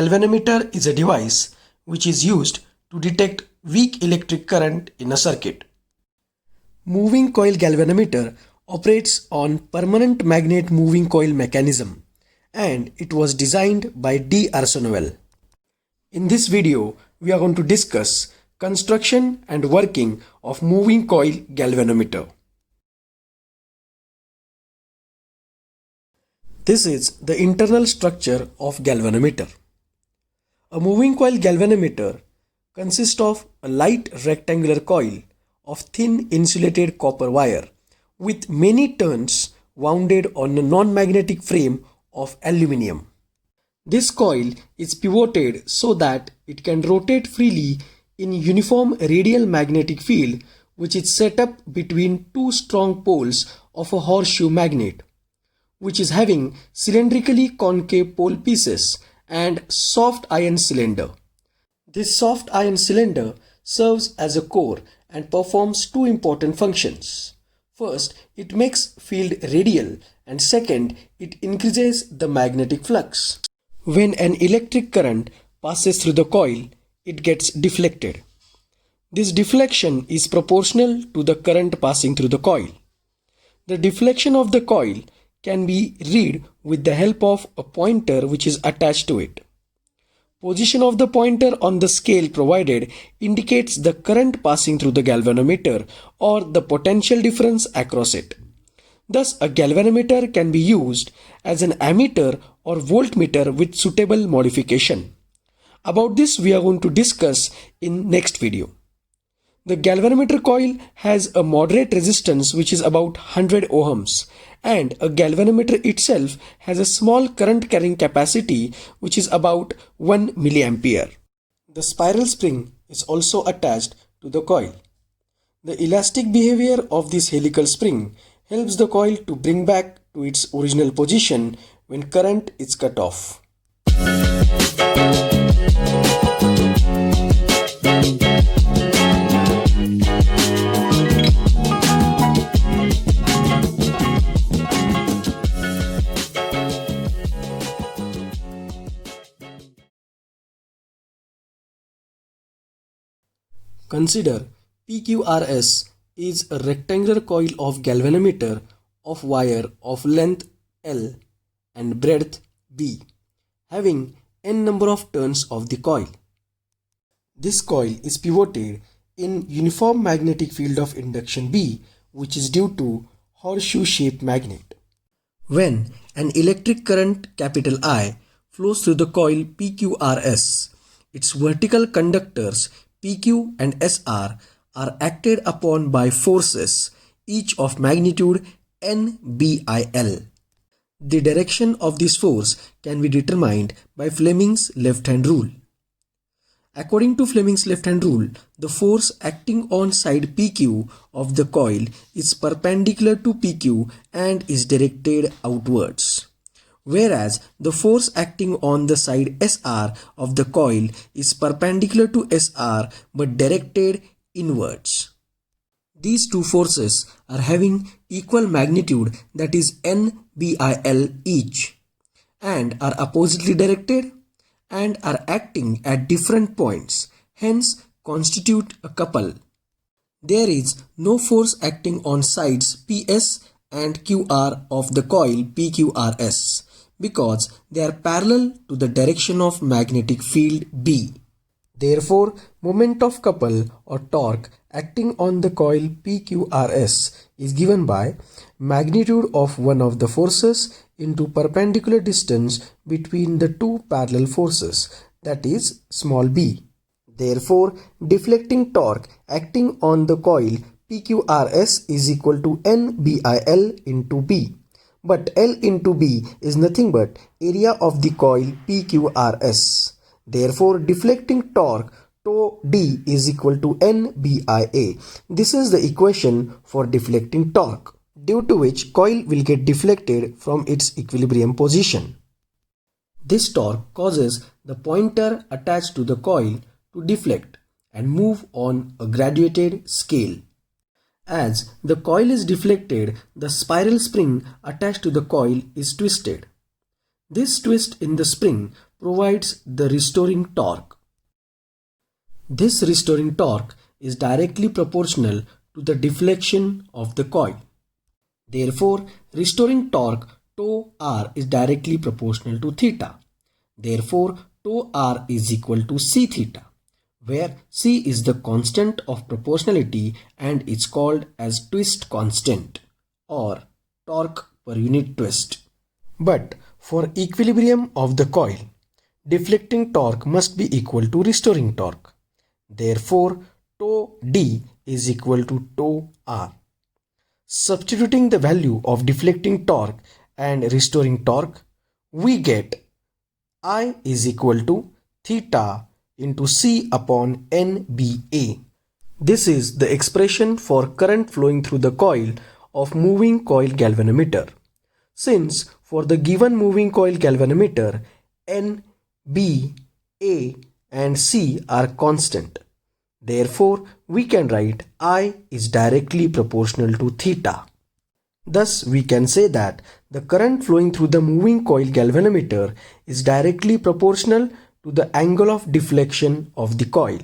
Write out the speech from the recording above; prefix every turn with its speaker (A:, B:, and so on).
A: galvanometer is a device which is used to detect weak electric current in a circuit. Moving coil galvanometer operates on permanent magnet moving coil mechanism, and it was designed by D'Arsenal. In this video, we are going to discuss construction and working of moving coil galvanometer. This is the internal structure of galvanometer. A moving coil galvanometer consists of a light rectangular coil of thin insulated copper wire with many turns wounded on a non-magnetic frame of aluminium. This coil is pivoted so that it can rotate freely in uniform radial magnetic field, which is set up between two strong poles of a horseshoe magnet, which is having cylindrically concave pole pieces and soft iron cylinder. This soft iron cylinder serves as a core and performs two important functions. First, it makes field radial, and second, it increases the magnetic flux. When an electric current passes through the coil, it gets deflected. This deflection is proportional to the current passing through the coil. The deflection of the coil can be read with the help of a pointer which is attached to it. Position of the pointer on the scale provided indicates the current passing through the galvanometer or the potential difference across it. Thus, a galvanometer can be used as an ammeter or voltmeter with suitable modification. About this we are going to discuss in next video. The galvanometer coil has a moderate resistance which is about 100 ohms, and a galvanometer itself has a small current carrying capacity which is about 1 milliampere. The spiral spring is also attached to the coil. The elastic behavior of this helical spring helps the coil to bring back to its original position when current is cut off. Consider PQRS is a rectangular coil of galvanometer of wire of length L and breadth B, having n number of turns of the coil. This coil is pivoted in uniform magnetic field of induction B, which is due to horseshoe-shaped magnet. When an electric current I flows through the coil PQRS, its vertical conductors PQ and SR are acted upon by forces, each of magnitude NBIL. The direction of this force can be determined by Fleming's left-hand rule. According to Fleming's left-hand rule, the force acting on side PQ of the coil is perpendicular to PQ and is directed outwards, whereas the force acting on the side SR of the coil is perpendicular to SR but directed inwards. These two forces are having equal magnitude, that is NBIL each, and are oppositely directed and are acting at different points, hence constitute a couple. There is no force acting on sides PS and QR of the coil PQRS because they are parallel to the direction of magnetic field B. Therefore, moment of couple or torque acting on the coil PQRS is given by magnitude of one of the forces into perpendicular distance between the two parallel forces, that is small b. Therefore, deflecting torque acting on the coil PQRS is equal to NBIL into B. But L into B is nothing but area of the coil PQRS. Therefore, deflecting torque tau D is equal to NBIA. This is the equation for deflecting torque, due to which coil will get deflected from its equilibrium position. This torque causes the pointer attached to the coil to deflect and move on a graduated scale. As the coil is deflected, the spiral spring attached to the coil is twisted. This twist in the spring provides the restoring torque. This restoring torque is directly proportional to the deflection of the coil. Therefore, restoring torque tau r is directly proportional to theta. Therefore, tau r is equal to c theta, where c is the constant of proportionality and is called as twist constant or torque per unit twist. But for equilibrium of the coil, deflecting torque must be equal to restoring torque. Therefore, tau d is equal to tau r. Substituting the value of deflecting torque and restoring torque, we get I is equal to theta into C upon NBA. This is the expression for current flowing through the coil of moving coil galvanometer. Since for the given moving coil galvanometer, N, B, A and C are constant. Therefore, we can write I is directly proportional to theta. Thus, we can say that the current flowing through the moving coil galvanometer is directly proportional to the angle of deflection of the coil.